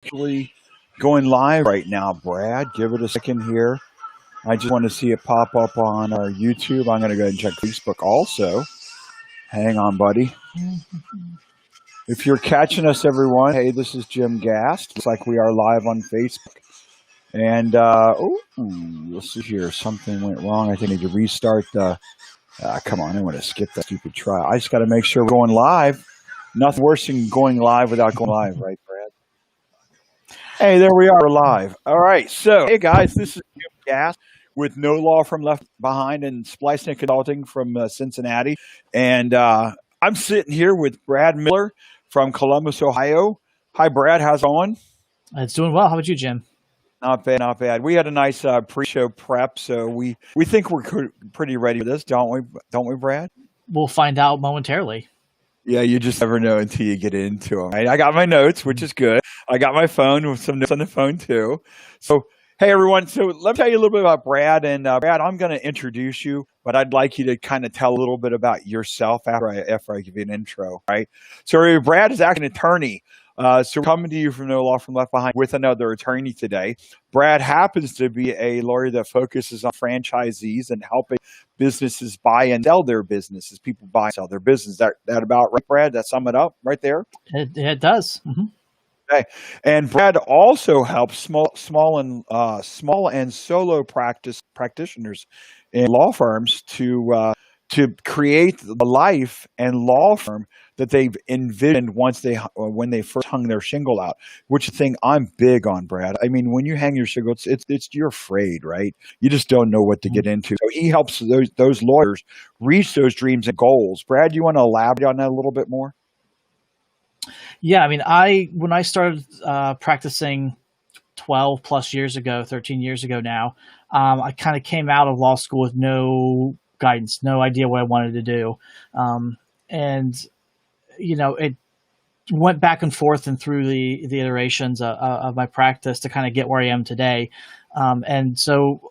Actually going live right now, Brad. Give it a second here. I just want to see it pop up on our YouTube. I'm going to go ahead and check Facebook also. Hang on, buddy. If you're catching us, everyone, hey, this is Jim Gast. It's like we are live on Facebook. And, let's see here. Something went wrong. I think I need to restart the. Come on, I want to skip that stupid trial. I just got to make sure we're going live. Nothing worse than going live without going live, right, Brad? Hey, there we are live. All right. So, hey, guys, this is Jim Gast with No Law from Left Behind and Splicing Consulting from Cincinnati. And I'm sitting here with Brad Miller from Columbus, Ohio. Hi, Brad. How's it going? It's doing well. How about you, Jim? Not bad, not bad. We had a nice pre-show prep, so we think we're pretty ready for this, don't we? Don't we, Brad? We'll find out momentarily. Yeah, you just never know until you get into them. Right? I got my notes, which is good. I got my phone with some notes on the phone too. So, hey everyone. So let me tell you a little bit about Brad. And Brad, I'm going to introduce you, but I'd like you to kind of tell a little bit about yourself after I give you an intro. Right. So Brad is actually an attorney. So we're coming to you from No Law from Left Behind with another attorney today. Brad happens to be a lawyer that focuses on franchisees and helping businesses buy and sell their businesses. People buy and sell their business. That about right, Brad? That sum it up right there? It does. Mm-hmm. Okay. And Brad also helps small and solo practitioners in law firms to create the life and law firm that they've envisioned when they first hung their shingle out, which is the thing I'm big on, Brad. I mean, when you hang your shingle, it's you're afraid, right? You just don't know what to get into. So he helps those lawyers reach those dreams and goals. Brad, you want to elaborate on that a little bit more? Yeah, I mean, when I started practicing 12 plus years ago, 13 years ago now, I kind of came out of law school with no guidance, no idea what I wanted to do. And, it went back and forth and through the iterations of my practice to kind of get where I am today. And so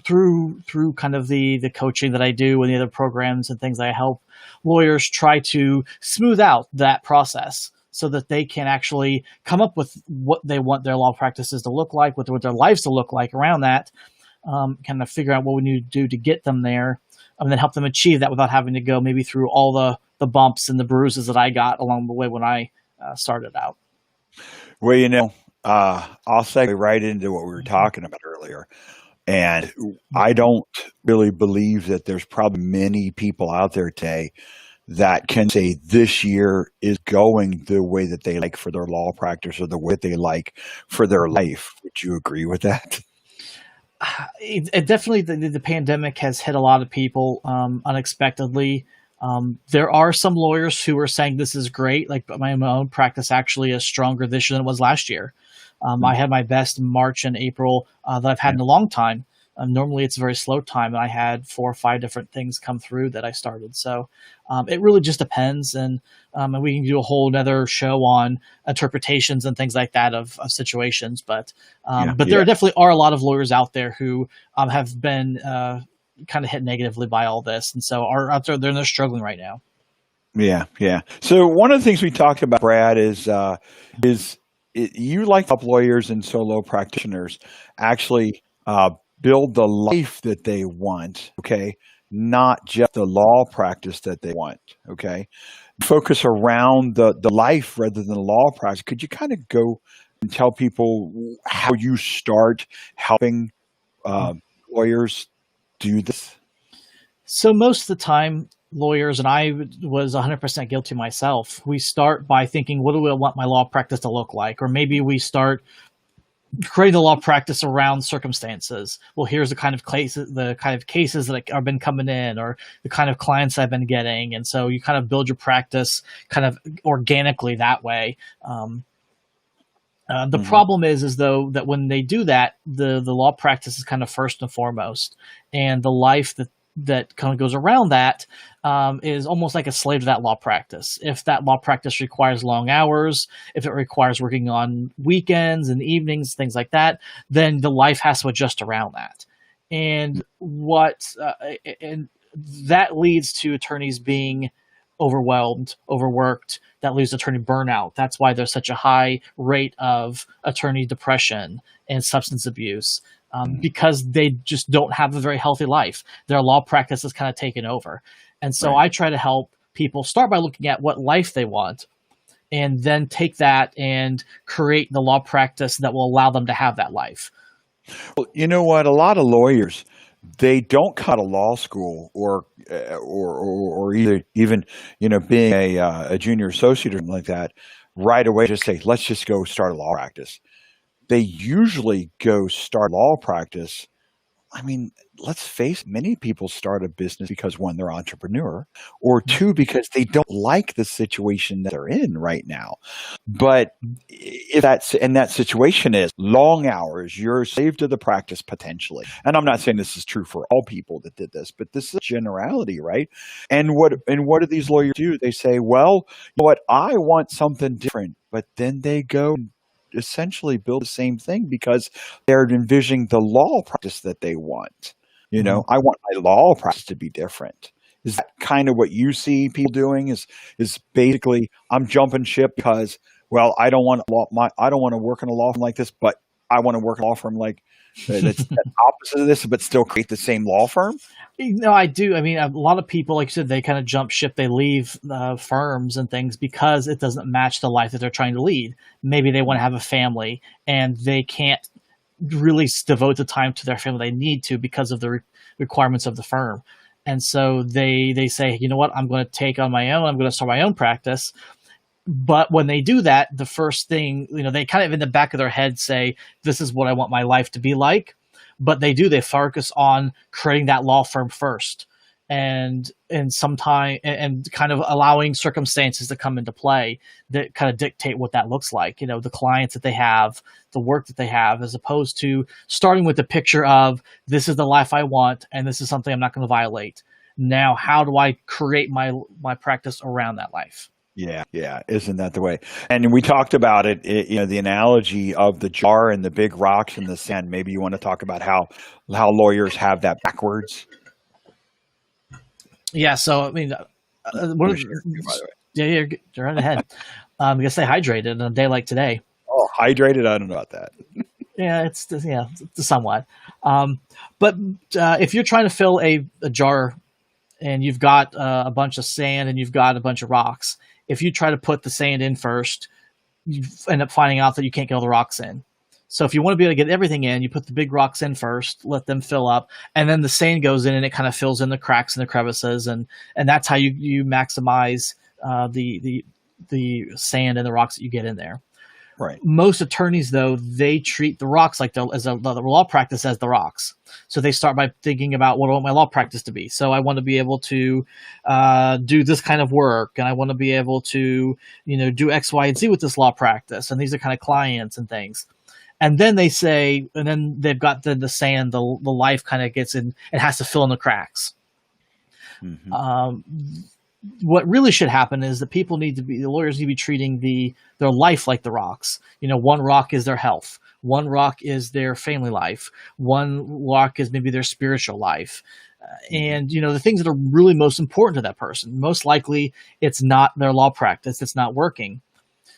through kind of the coaching that I do and the other programs and things that I help lawyers try to smooth out that process so that they can actually come up with what they want their law practices to look like, what their lives to look like around that, kind of figure out what we need to do to get them there, and then help them achieve that without having to go maybe through all the bumps and the bruises that I got along the way when I started out. Well, I'll segue right into what we were talking about earlier. And I don't really believe that there's probably many people out there today that can say this year is going the way that they like for their law practice or the way that they like for their life. Would you agree with that? It definitely, the pandemic has hit a lot of people unexpectedly. There are some lawyers who are saying this is great. Like my own practice actually is stronger this year than it was last year. I had my best March and April that I've had in a long time. Normally it's a very slow time, and I had 4 or 5 different things come through that I started. So it really just depends, and we can do a whole other show on interpretations and things like that of situations. But there definitely are a lot of lawyers out there who have been kind of hit negatively by all this, and so are out there. They're struggling right now. Yeah. So one of the things we talked about, Brad, is you like to help lawyers and solo practitioners actually build the life that they want, okay? Not just the law practice that they want, okay? Focus around the life rather than the law practice. Could you kind of go and tell people how you start helping lawyers do this? So most of the time, lawyers, and I was 100% guilty myself, we start by thinking, what do I want my law practice to look like? Or maybe we start creating a law practice around circumstances. Well, here's the kind of cases that have been coming in, or the kind of clients I've been getting. And so you kind of build your practice kind of organically that way. The problem is though that when they do that, the law practice is kind of first and foremost, and the life that kind of goes around that is almost like a slave to that law practice. If that law practice requires long hours, if it requires working on weekends and evenings, things like that, then the life has to adjust around that. And and that leads to attorneys being overwhelmed, overworked. That leads to attorney burnout. That's why there's such a high rate of attorney depression and substance abuse, because they just don't have a very healthy life. Their law practice is kind of taken over. And so Right. I try to help people start by looking at what life they want, and then take that and create the law practice that will allow them to have that life. Well, you know what? A lot of lawyers, they don't come out of law school or either even being a junior associate or something like that right away. Just say, let's just go start a law practice. They usually go start law practice. I mean, let's face it, many people start a business because one, they're entrepreneur, or two, because they don't like the situation that they're in right now. But if that's and that situation is long hours, you're a slave to the practice potentially. And I'm not saying this is true for all people that did this, but this is a generality, right? And what do these lawyers do? They say, well, you know what, I want something different, but then they go and essentially build the same thing because they're envisioning the law practice that they want. Mhm. I want my law practice to be different. Is that kind of what you see people doing? Is basically I'm jumping ship because well I don't want to work in a law firm like this, but I want to work in a law firm like that's opposite of this, but still create the same law firm. No, I do. I mean, a lot of people, like you said, they kind of jump ship. They leave firms and things because it doesn't match the life that they're trying to lead. Maybe they want to have a family and they can't really devote the time to their family they need to because of the requirements of the firm. And so they say, you know what, I'm going to take on my own. I'm going to start my own practice. But when they do that, the first thing, they kind of in the back of their head say, this is what I want my life to be like. But they focus on creating that law firm first and sometime and kind of allowing circumstances to come into play that kind of dictate what that looks like, the clients that they have, the work that they have, as opposed to starting with the picture of this is the life I want and this is something I'm not going to violate. Now, how do I create my practice around that life? Yeah, yeah, isn't that the way? And we talked about the analogy of the jar and the big rocks in the sand. Maybe you want to talk about how lawyers have that backwards. Yeah, so I mean, what For are, sure, by the way. yeah, you're right ahead. I'm gonna stay hydrated on a day like today. Oh, hydrated. I don't know about that. Yeah, it's somewhat. But if you're trying to fill a jar and you've got a bunch of sand and you've got a bunch of rocks, if you try to put the sand in first, you end up finding out that you can't get all the rocks in. So if you want to be able to get everything in, you put the big rocks in first, let them fill up, and then the sand goes in and it kind of fills in the cracks and the crevices, and that's how you maximize the sand and the rocks that you get in there. Right. Most attorneys, though, they treat the rocks like the law practice as the rocks. So they start by thinking about what I want my law practice to be. So I want to be able to do this kind of work, and I want to be able to do X, Y, and Z with this law practice, and these are kind of clients and things. And then they say, and then they've got the sand, the life kind of gets in, it has to fill in the cracks. Mm-hmm. What really should happen is that the lawyers need to be treating their life like the rocks. One rock is their health. One rock is their family life. One rock is maybe their spiritual life. And, the things that are really most important to that person, most likely it's not their law practice. It's not working.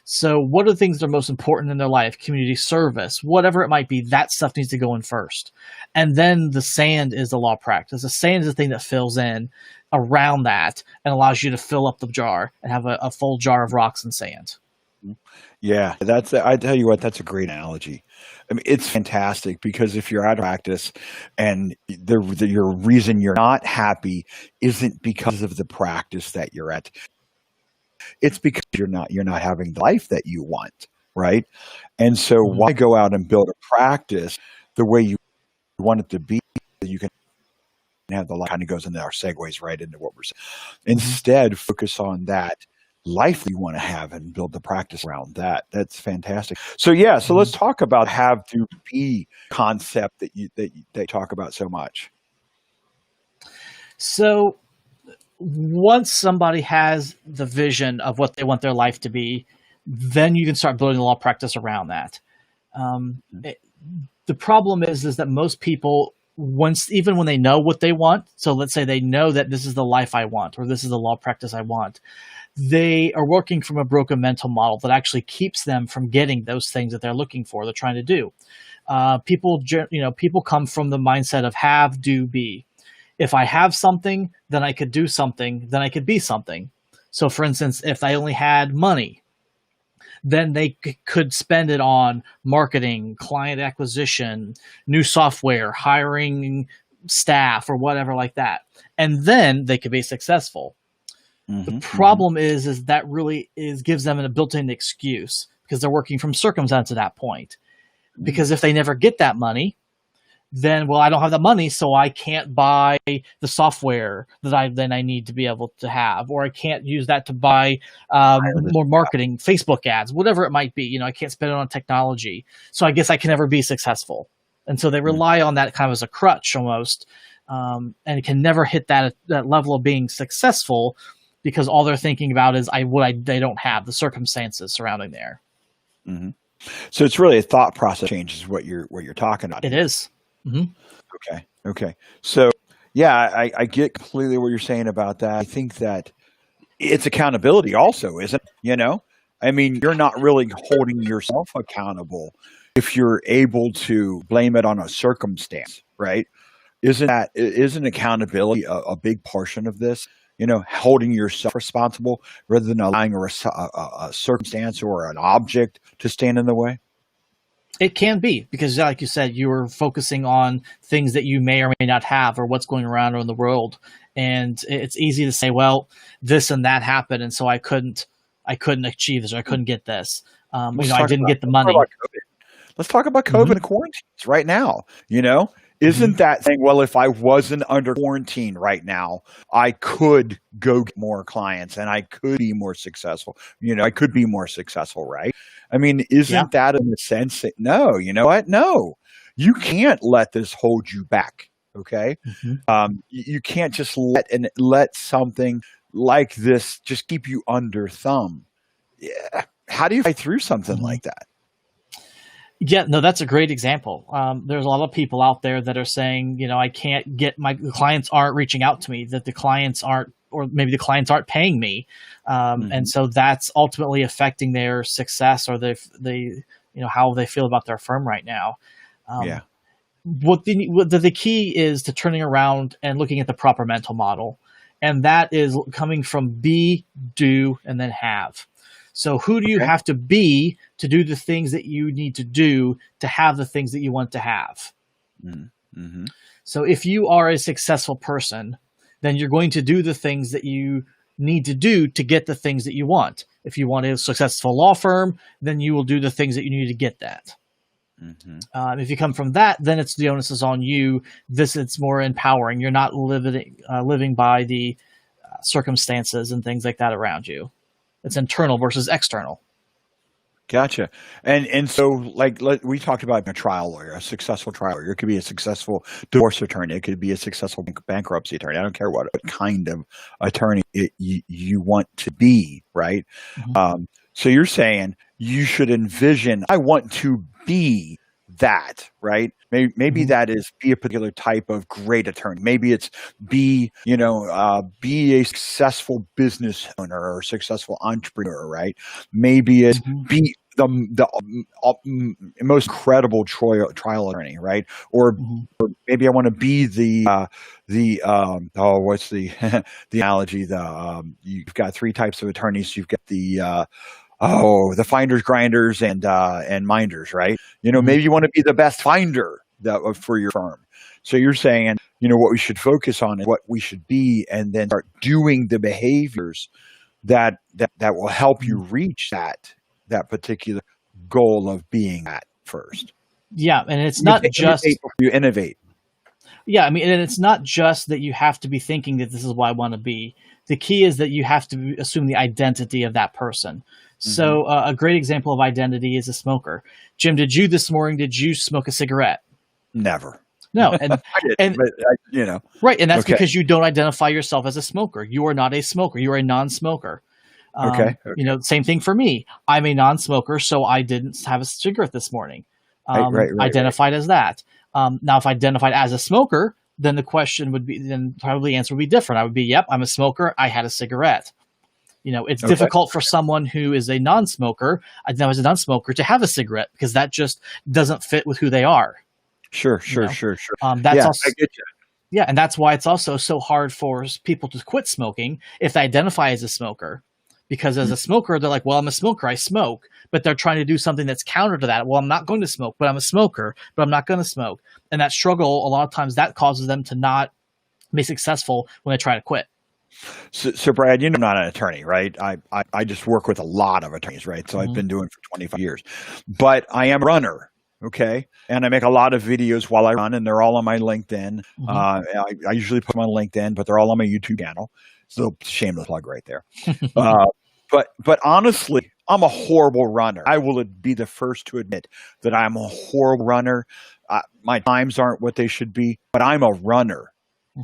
So what are the things that are most important in their life? Community service, whatever it might be, that stuff needs to go in first. And then the sand is the law practice. The sand is the thing that fills in around that and allows you to fill up the jar and have a full jar of rocks and sand. Yeah, I tell you what, that's a great analogy. I mean, it's fantastic because if you're out of practice and your reason you're not happy isn't because of the practice that you're at, it's because you're not having the life that you want, right? And so Mhm. why go out and build a practice the way you want it to be so you can have the life kind of goes into our segues right into what we're saying. Mhm. Instead, focus on that life you want to have and build the practice around that. That's fantastic. So yeah, so let's Mhm. talk about have to be concept that they talk about so much. So once somebody has the vision of what they want their life to be, then you can start building a law practice around that. Um, Mhm. it- the problem is that most people even when they know what they want, so let's say they know that this is the life I want or this is the law practice I want, they are working from a broken mental model that actually keeps them from getting those things that they're looking for, they're trying to do. People come from the mindset of have, do, be. If I have something, then I could do something, then I could be something. So for instance, if I only had money, then they could spend it on marketing, client acquisition, new software, hiring staff, or whatever like that. And then they could be successful. The problem is that really gives them a built-in excuse because they're working from circumstance at that point. Because if they never get that money, then, well, I don't have the money, so I can't buy the software that I need to be able to have, or I can't use that to buy more marketing, Facebook ads, whatever it might be. I can't spend it on technology, so I guess I can never be successful. And so they rely on that kind of as a crutch almost, and it can never hit that level of being successful because all they're thinking about is they don't have the circumstances surrounding there. Mm-hmm. So it's really a thought process change is what you're talking about. It is. Mm-hmm. Okay. So yeah, I get completely what you're saying about that. I think that it's accountability also, isn't it? I mean, you're not really holding yourself accountable if you're able to blame it on a circumstance, right? Isn't accountability a big portion of this? Holding yourself responsible rather than allowing a circumstance or an object to stand in the way? It can be because, like you said, you were focusing on things that you may or may not have or what's going around in the world. And it's easy to say, well, this and that happened, and so I couldn't achieve this or I couldn't get this. I didn't get the money. Let's talk about COVID and quarantines right now. Isn't that saying, well, if I wasn't under quarantine right now, I could go get more clients and I could be more successful. I could be more successful, right? I mean, isn't that in the sense that, no, you know what? No, you can't let this hold you back. Okay. You can't just let something like this just keep you under thumb. Yeah. How do you fight through something like that? Yeah, no, that's a great example. There's a lot of people out there that are saying, I can't get the clients aren't reaching out to me, that the clients aren't, or maybe the clients aren't paying me. And so that's ultimately affecting their success or how they feel about their firm right now. What the key is to turning around and looking at the proper mental model. And that is coming from be, do, and then have. So who do you have to be to do the things that you need to do to have the things that you want to have? Mm-hmm. So if you are a successful person, then you're going to do the things that you need to do to get the things that you want. If you want a successful law firm, then you will do the things that you need to get that. If you come from that, then the onus is on you. It's more empowering. You're not living by the circumstances and things like that around you. It's internal versus external. Gotcha. And so we talked about a trial lawyer, a successful trial lawyer. It could be a successful divorce attorney. It could be a successful bankruptcy attorney. I don't care what kind of attorney you want to be, right? So you're saying you should envision, I want to be that, right? Maybe that is be a particular type of great attorney. Maybe it's be a successful business owner or successful entrepreneur, right? Maybe it's be the most credible trial attorney, right? Or maybe I want to be what's the the analogy? You've got three types of attorneys. You've got the finders, grinders, and minders, right? Maybe you want to be the best finder for your firm. So you're saying, what we should focus on is what we should be, and then start doing the behaviors that will help you reach that particular goal of being that first. Yeah, and it's not just you innovate. Yeah, I mean, and it's not just that you have to be thinking that this is what I want to be. The key is that you have to assume the identity of that person. So a great example of identity is a smoker. Jim, did you smoke a cigarette? Never. No, and I did, but right, and that's because you don't identify yourself as a smoker. You are not a smoker. You are a non-smoker. Same thing for me. I'm a non-smoker, so I didn't have a cigarette this morning. Right. identified as that. Now, if I identified as a smoker, then the question would be, then probably the answer would be different. I would be, yep, I'm a smoker. I had a cigarette. It's Okay. difficult for someone who is a non-smoker, as a non-smoker, to have a cigarette because that just doesn't fit with who they are. Sure. That's Yeah, also I get you. yeah, and that's why it's also so hard for people to quit smoking if they identify as a smoker. Because as a smoker, they're like, well, I'm a smoker, I smoke. But they're trying to do something that's counter to that. Well, I'm not going to smoke, but I'm a smoker, but I'm not going to smoke. And that struggle, a lot of times that causes them to not be successful when they try to quit. So Brad, I'm not an attorney, right? I just work with a lot of attorneys, right? So I've been doing it for 25 years. But I am a runner, okay? And I make a lot of videos while I run, and they're all on my LinkedIn. I usually put them on LinkedIn, but they're all on my YouTube channel. So shameless plug right there. But honestly, I'm a horrible runner. I will be the first to admit that I'm a horrible runner. My times aren't what they should be, but I'm a runner,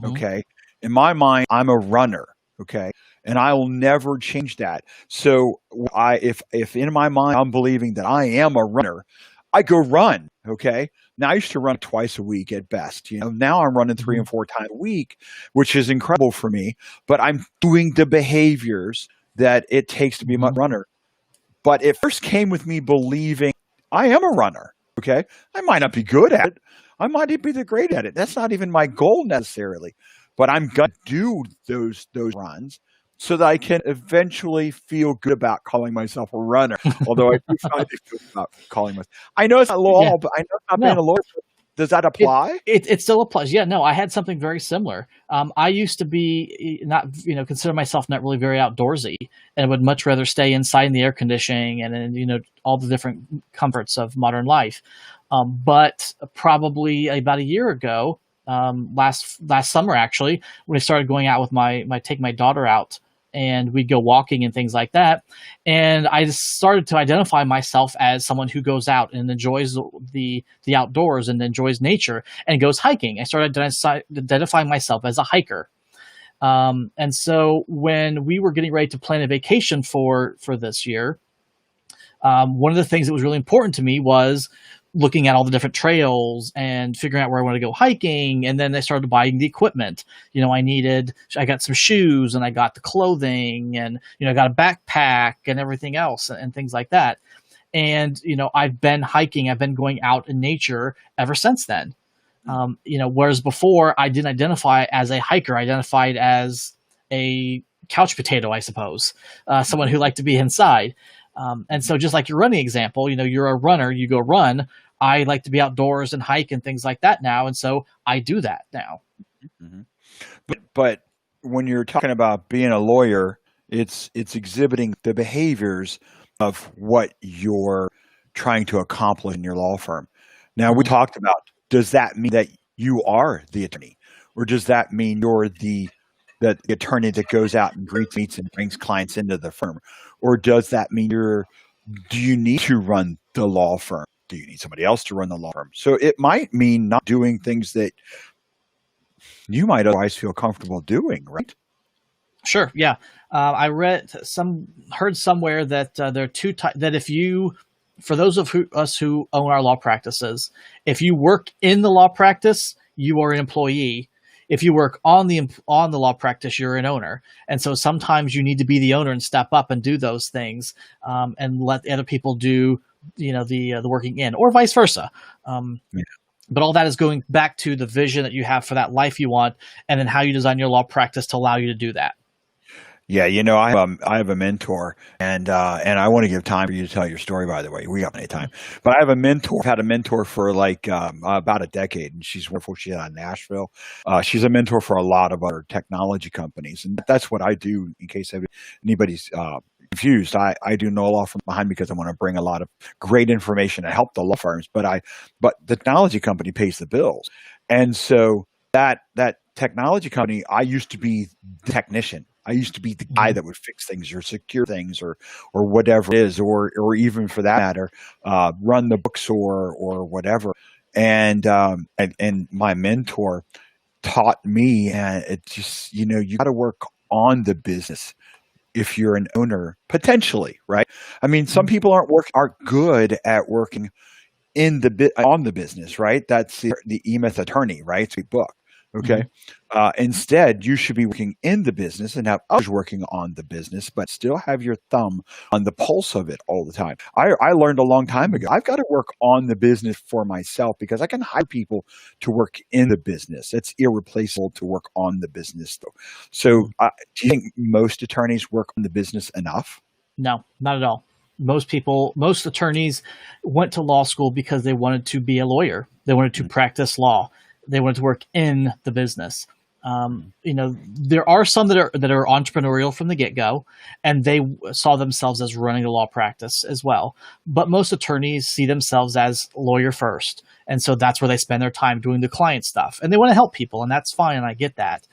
okay? In my mind, I'm a runner, okay? And I will never change that. So if in my mind I'm believing that I am a runner, I go run, okay? Now I used to run twice a week at best. Now I'm running 3 and 4 times a week, which is incredible for me. But I'm doing the behaviors that it takes to be a runner. But it first came with me believing I am a runner, okay? I might not be good at it. I might not be the great at it. That's not even my goal necessarily. But I'm going to do those runs so that I can eventually feel good about calling myself a runner. Although I do find it good about calling myself. I know it's not law, but I know it's not being a lawyer. Does that apply? It still applies. Yeah, no, I had something very similar. I used to be not, consider myself not really very outdoorsy, and would much rather stay inside in the air conditioning and all the different comforts of modern life. But probably about a year ago, last summer actually, when I started going out with take my daughter out, and we'd go walking and things like that. And I just started to identify myself as someone who goes out and enjoys the outdoors and enjoys nature and goes hiking. I started identifying myself as a hiker. And so when we were getting ready to plan a vacation for this year, one of the things that was really important to me was looking at all the different trails and figuring out where I want to go hiking. And then I started buying the equipment. I got some shoes and I got the clothing and, I got a backpack and everything else and things like that. And, I've been hiking, I've been going out in nature ever since then. Whereas before I didn't identify as a hiker, I identified as a couch potato, I suppose, someone who liked to be inside. And so just like your running example, you're a runner, you go run. I like to be outdoors and hike and things like that now. And so I do that now. But when you're talking about being a lawyer, it's exhibiting the behaviors of what you're trying to accomplish in your law firm. Now, we talked about, does that mean that you are the attorney? Or does that mean you're the attorney that goes out and meets and brings clients into the firm? Or does that mean do you need to run the law firm? Do you need somebody else to run the law firm? So it might mean not doing things that you might otherwise feel comfortable doing, right? Sure. Yeah. I heard somewhere that there are two types, that for those of us who own our law practices, if you work in the law practice, you are an employee. If you work on the law practice, you're an owner. And so sometimes you need to be the owner and step up and do those things, and let the other people do, the working in, or vice versa. But all that is going back to the vision that you have for that life you want, and then how you design your law practice to allow you to do that. Yeah, I have a mentor, and I want to give time for you to tell your story. By the way, we got plenty of time. But I have a mentor. I've had a mentor for about a decade, and she's wonderful. She's out of Nashville. She's a mentor for a lot of other technology companies, and that's what I do. In case anybody's confused, I do no law firm behind because I want to bring a lot of great information and help the law firms. But the technology company pays the bills, and so that technology company, I used to be the technician. I used to be the guy that would fix things or secure things or whatever it is, or even for that matter, run the books or whatever. And my mentor taught me, and it just, you got to work on the business if you're an owner, potentially, right? I mean, some people aren't good at working on the business, right? That's the E-Myth Attorney, right? It's a book. Okay. Mhm. Instead, you should be working in the business and have others working on the business, but still have your thumb on the pulse of it all the time. I learned a long time ago, I've got to work on the business for myself because I can hire people to work in the business. It's irreplaceable to work on the business, though. So, Mhm. do you think most attorneys work on the business enough? No, not at all. Most attorneys went to law school because they wanted to be a lawyer. They wanted to practice law. They wanted to work in the business. Mhm. There are some that are entrepreneurial from the get go, and they saw themselves as running a law practice as well. But most attorneys see themselves as lawyer first, and so that's where they spend their time doing the client stuff. And they want to help people, and that's fine, and I get that.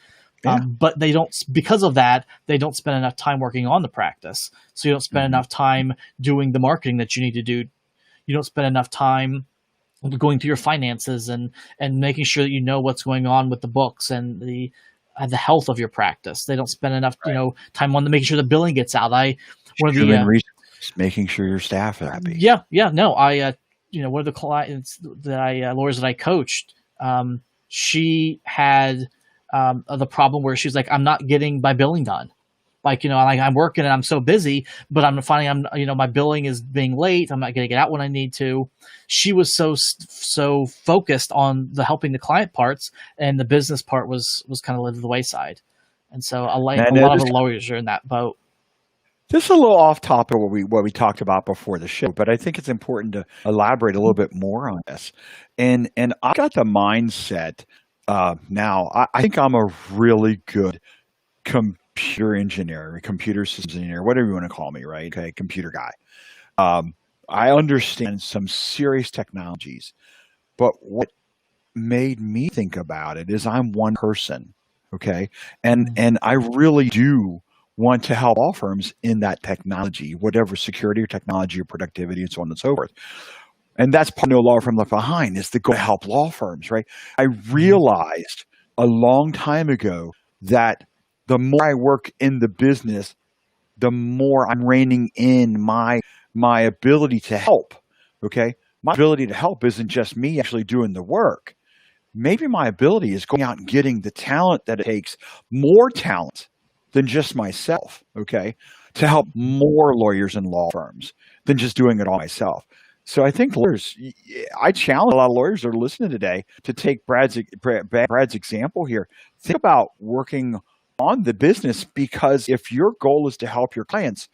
Yeah. But they don't, because of that, they don't spend enough time working on the practice. So you don't spend Mhm. enough time doing the marketing that you need to do. You don't spend enough time going through your finances and making sure that you know what's going on with the books and the health of your practice. They don't spend enough, Right. time on making sure the billing gets out. One of the Human resources, making sure your staff are happy. Yeah, no, one of the clients that lawyers that I coached, she had the problem where she's like, I'm not getting my billing done. Like, like I'm working and I'm so busy, but I'm finding my billing is being late. I'm not getting it out when I need to. She was so focused on the helping the client parts, and the business part was kind of led to the wayside. And so And a lot of the lawyers are in that boat. this is a little off topic of what we talked about before the show, but I think it's important to elaborate a little bit more on this. And I got the mindset now. I think I'm a really good computer engineer, computer systems engineer, whatever you want to call me, right? Okay, computer guy. Um, I understand some serious technologies, but what made me think about it is I'm one person, okay? Mhm. And I really do want to help all firms in that technology, whatever security or technology or productivity and so on and so forth. And that's part of No Law Firm Left Behind is to go help law firms, right? I Mhm. realized a long time ago that the more I work in the business, the more I'm reining in my ability to help. Okay. My ability to help isn't just me actually doing the work. Maybe my ability is going out and getting the talent that it takes, more talent than just myself, okay, to help more lawyers and law firms than just doing it all myself. So I think lawyers, I challenge a lot of lawyers that are listening today to take Brad's example here. Think about working on the business because if your goal is to help your clients,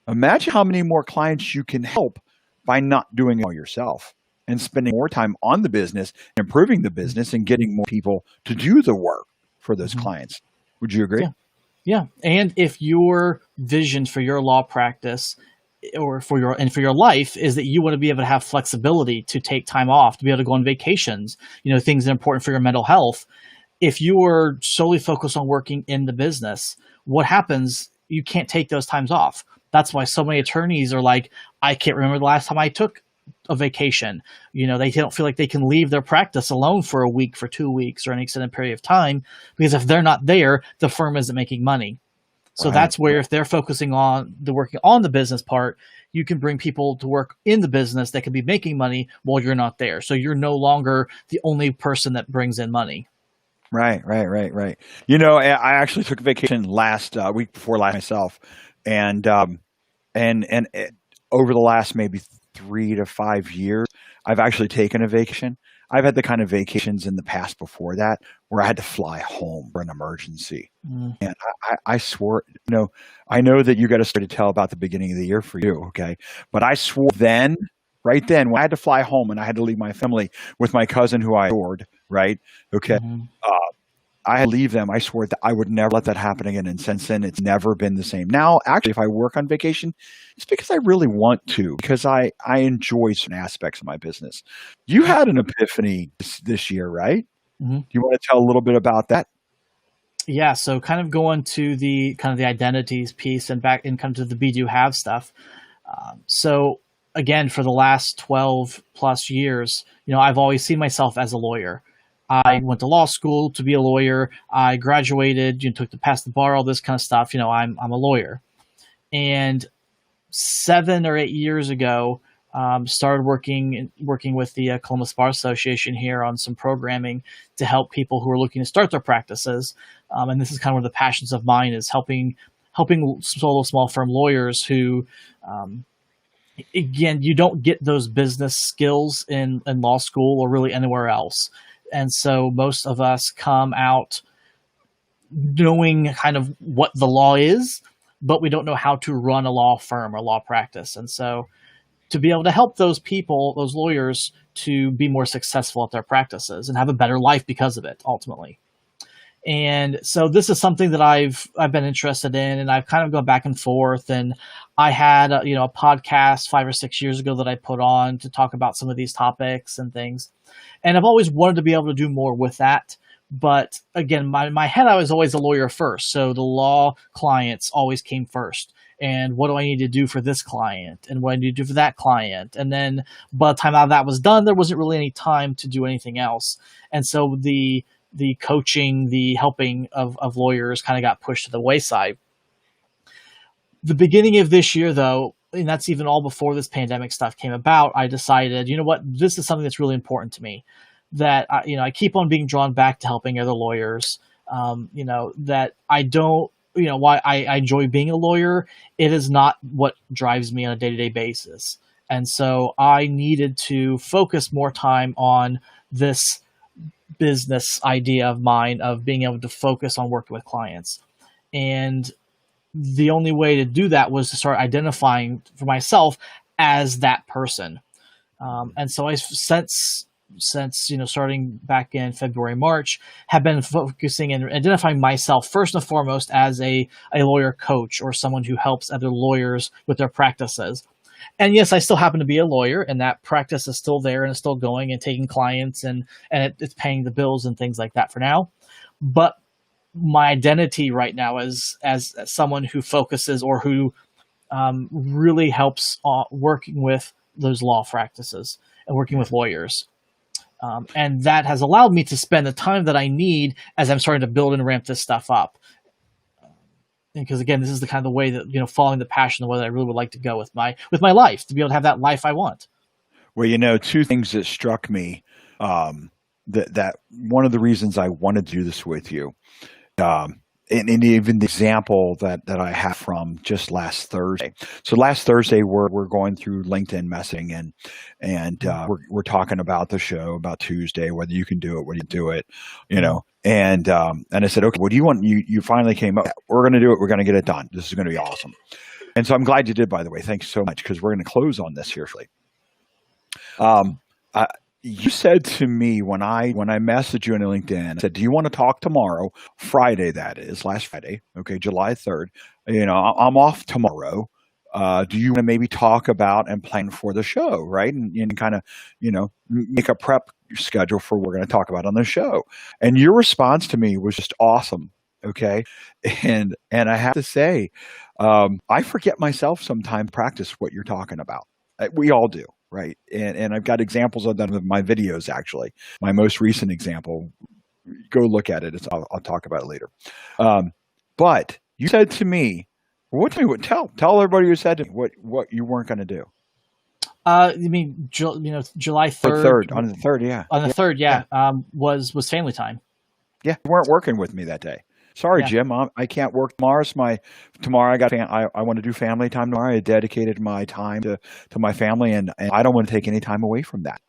imagine how many more clients you can help by not doing it all yourself and spending more time on the business, improving the business, and getting more people to do the work for those Mhm. clients. Would you agree? Yeah. Yeah, and if your vision for your law practice or for your life is that you want to be able to have flexibility to take time off, to be able to go on vacations, things that are important for your mental health. If you are solely focused on working in the business, what happens? You can't take those times off. That's why so many attorneys are like, I can't remember the last time I took a vacation. They don't feel like they can leave their practice alone for a week, for 2 weeks, or an extended period of time because if they're not there, the firm isn't making money. So Right. that's where if they're focusing on the working on the business part, you can bring people to work in the business that can be making money while you're not there. So you're no longer the only person that brings in money. Right. I actually took a vacation last week before last myself, and over the last maybe 3 to 5 years, I've actually taken a vacation. I've had the kind of vacations in the past before that where I had to fly home for an emergency. Mm, And I swore, I know that you got a story to tell about the beginning of the year for you, okay? But I swore then, right then, when I had to fly home and I had to leave my family with my cousin who I adored, right? Okay. mhm. Uh, I had to leave them. I swore that I would never let that happen again. And since then, it's never been the same. Now, actually, if I work on vacation, it's because I really want to, because I enjoy certain aspects of my business. You Yeah. had an epiphany this year, right? Mhm. Do you want to tell a little bit about that? Yeah, so kind of going to the kind of the identities piece and back and come to the be do have stuff. So again, for the last 12 plus years, I've always seen myself as a lawyer. I went to law school to be a lawyer. I graduated, took to pass the bar, all this kind of stuff. I'm a lawyer. And 7 or 8 years ago, started working with the Columbus Bar Association here on some programming to help people who are looking to start their practices. And this is kind of one of the passions of mine, is helping small firm lawyers who, again, you don't get those business skills in law school or really anywhere else. And so most of us come out knowing kind of what the law is, but we don't know how to run a law firm or law practice. And so to be able to help those people, those lawyers, to be more successful at their practices and have a better life because of it, ultimately. And so this is something that I've been interested in, and I've kind of gone back and forth. And I had a podcast 5 or 6 years ago that I put on to talk about some of these topics and things. And I've always wanted to be able to do more with that. But again, my head, I was always a lawyer first. So the law clients always came first. And what do I need to do for this client? And what do I need to do for that client? And then by the time that was done, there wasn't really any time to do anything else. And so the coaching, the helping of lawyers kind of got pushed to the wayside. The beginning of this year, though, and that's even all before this pandemic stuff came about, I decided, you know what, this is something that's really important to me. That I keep on being drawn back to helping other lawyers. That I don't, why I enjoy being a lawyer. It is not what drives me on a day-to-day basis. And so I needed to focus more time on this business idea of mine of being able to focus on working with clients. And the only way to do that was to start identifying for myself as that person. And so I since starting back in February, March, have been focusing and identifying myself first and foremost as a lawyer coach or someone who helps other lawyers with their practices. And yes, I still happen to be a lawyer, and that practice is still there and is still going and taking clients and it's paying the bills and things like that for now. But my identity right now is as someone who focuses or who really helps working with those law practices and working with lawyers. And that has allowed me to spend the time that I need as I'm starting to build and ramp this stuff up. Because again, this is the kind of the way that, following the passion of what I really would like to go with my life, to be able to have that life I want. Well, two things that struck me, that one of the reasons I wanted to do this with you, and even the example that I have from just last Thursday. So last Thursday, we're going through LinkedIn messaging and we're talking about the show about Tuesday, whether you can do it, whether you do it, And I said, okay, what do you want? You finally came up. We're going to do it. We're going to get it done. This is going to be awesome. And so I'm glad you did, by the way. Thanks so much, because we're going to close on this here. You said to me when I messaged you on LinkedIn, I said, do you want to talk tomorrow? Friday, that is, last Friday. Okay, July 3rd. I'm off tomorrow. Do you want to maybe talk about and plan for the show, right? And kind of, make a prep schedule for what we're going to talk about on the show. And your response to me was just awesome. Okay. And I have to say, I forget myself sometimes practice what you're talking about. We all do. Right. And I've got examples of that in my videos, actually. My most recent example, go look at it. I'll talk about it later. But you said to me, tell everybody you said to me what you weren't going to do. You mean, July 3rd? On the 3rd, yeah. On the 3rd, yeah. Was family time. Yeah, you weren't working with me that day. Sorry, yeah. Jim, I can't work tomorrow. Tomorrow I want to do family time tomorrow. I dedicated my time to my family, and I don't want to take any time away from that.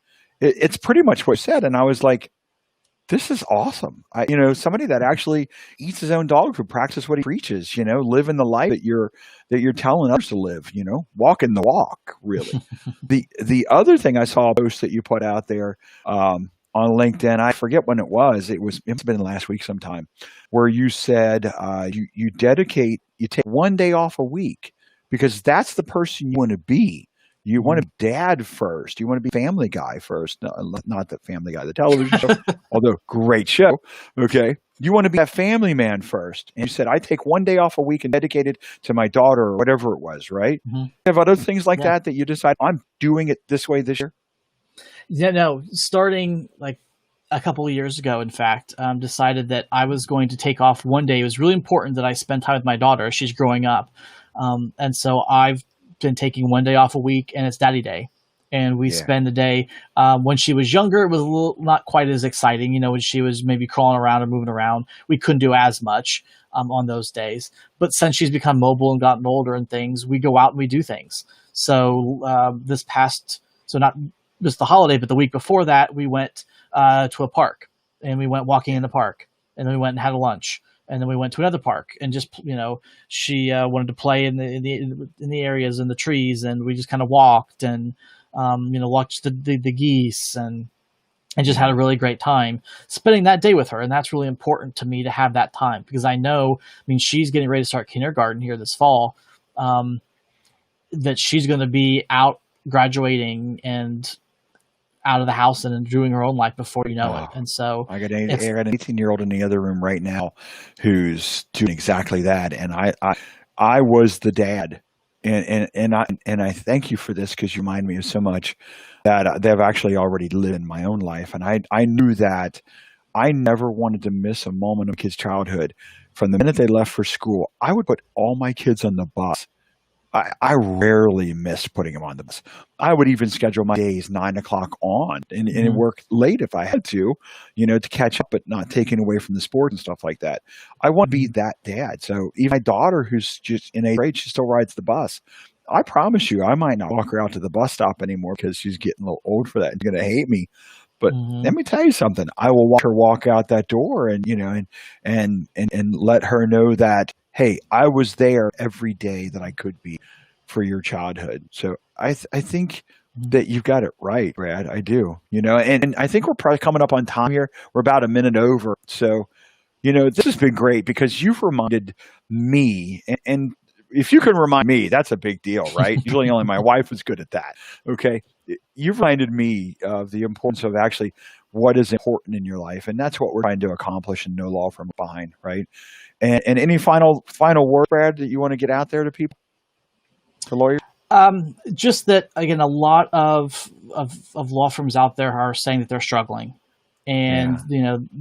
It's pretty much what I said, and I was like, this is awesome. Somebody that actually eats his own dog food, practice what he preaches, living the life that you're telling others to live, walking the walk, really. The other thing I saw a post that you put out there, on LinkedIn, I forget when it was. It's been last week sometime, where you said you take one day off a week because that's the person you want to be. You want to be dad first. You want to be Family Guy first. No, not the Family Guy, the television show, although great show. Okay, you want to be a family man first. And you said, I take one day off a week and dedicate it to my daughter or whatever it was. Right? Mm-hmm. You have other things like that you decide I'm doing it this way this year. Yeah, no, starting like a couple of years ago, in fact, decided that I was going to take off one day. It was really important that I spend time with my daughter. She's growing up. And so I've been taking one day off a week, and it's Daddy Day. and we Yeah. spend the day. When she was younger, it was a little not quite as exciting. When she was maybe crawling around or moving around, we couldn't do as much on those days. But since she's become mobile and gotten older and things, we go out and we do things. So so not just the holiday, but the week before that, we went to a park and we went walking in the park, and then we went and had a lunch. And then we went to another park, and just she wanted to play in the areas in the trees, and we just kind of walked and watched the geese and just had a really great time spending that day with her. And that's really important to me to have that time, because I know, she's getting ready to start kindergarten here this fall, that she's going to be out graduating and out of the house and doing her own life before you know it. And so I got an 18-year-old in the other room right now who's doing exactly that. And I was the dad, and I thank you for this, because you remind me of so much that they've actually already lived in my own life. And I knew that I never wanted to miss a moment of kids' childhood. From the minute they left for school, I would put all my kids on the bus. I rarely missed putting them on the bus. I would even schedule my days 9 o'clock on and work late if I had to catch up, but not taking away from the sport and stuff like that. I want to be that dad. So even my daughter, who's just in 8th grade, she still rides the bus. I promise you, I might not walk her out to the bus stop anymore, because she's getting a little old for that and going to hate me. But let me tell you something. I will watch her walk out that door, and and let her know that, hey, I was there every day that I could be for your childhood. So I think that you've got it right, Brad. I do. And I think we're probably coming up on time here. We're about a minute over. So this has been great, because you've reminded me, and if you can remind me, that's a big deal, right? Usually only my wife is good at that. Okay. You've reminded me of the importance of actually what is important in your life. And that's what we're trying to accomplish in No Law from Behind, right? And any final word, Brad, that you want to get out there to people, to lawyers? Just that, again, a lot of law firms out there are saying that they're struggling, and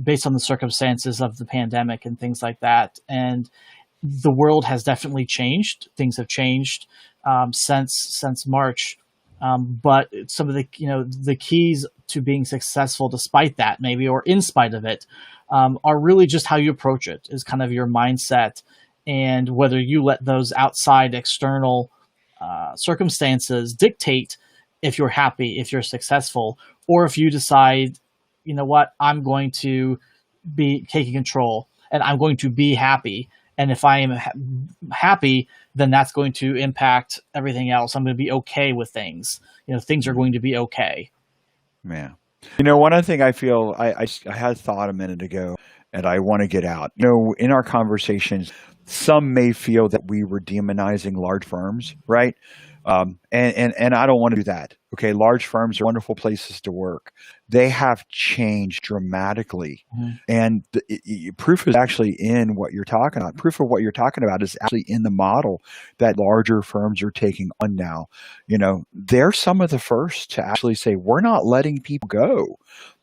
based on the circumstances of the pandemic and things like that. And the world has definitely changed. Things have changed since March. But some of the keys to being successful, despite that, maybe, or in spite of it, are really just how you approach it, is kind of your mindset, and whether you let those outside external circumstances dictate if you're happy, if you're successful, or if you decide, what, I'm going to be taking control and I'm going to be happy. And if I am happy, then that's going to impact everything else. I'm going to be okay with things. Things are going to be okay. Man. One other thing I feel I had thought a minute ago, and I want to get out. In our conversations, some may feel that we were demonizing large firms, right? And I don't want to do that. Okay, large firms are wonderful places to work. They have changed dramatically, and proof is actually in what you're talking about. Proof of what you're talking about is actually in the model that larger firms are taking on now. They're some of the first to actually say, we're not letting people go.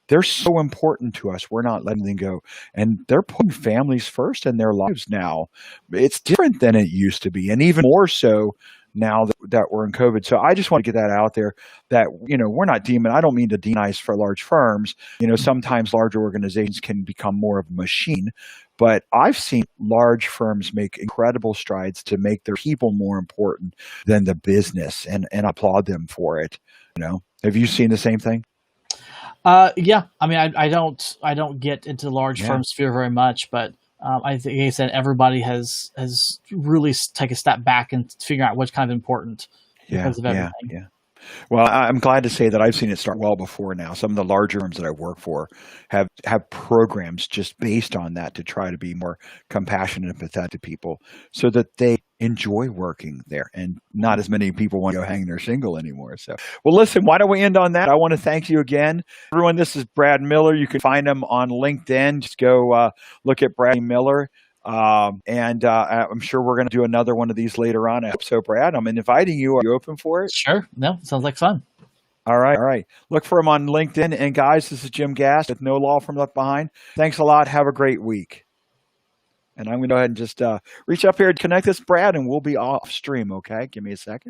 They're so important to us. We're not letting them go. And they're putting families first in their lives now. It's different than it used to be, and even more so now that we're in COVID. So I just want to get that out there, that, we're not I don't mean to demonize for large firms. Sometimes larger organizations can become more of a machine, but I've seen large firms make incredible strides to make their people more important than the business, and applaud them for it. Have you seen the same thing? Yeah. I don't get into the large firm sphere very much, but I think, like I said, everybody has really taken a step back and figure out what's kind of important because of everything. Yeah. Well, I'm glad to say that I've seen it start well before now. Some of the larger firms that I work for have programs just based on that, to try to be more compassionate and empathetic to people, so that they enjoy working there, and not as many people want to go hang their shingle anymore. So, well, listen, why don't we end on that? I want to thank you again. Everyone, this is Brad Miller. You can find him on LinkedIn. Just go look at Brad Miller. And I'm sure we're going to do another one of these later on. So, Brad, I'm inviting you. Are you open for it? Sure. No, sounds like fun. All right. Look for him on LinkedIn. And guys, this is Jim Gass with No Law from Left Behind. Thanks a lot. Have a great week. And I'm going to go ahead and just reach up here and connect this, Brad, and we'll be off stream. Okay. Give me a second.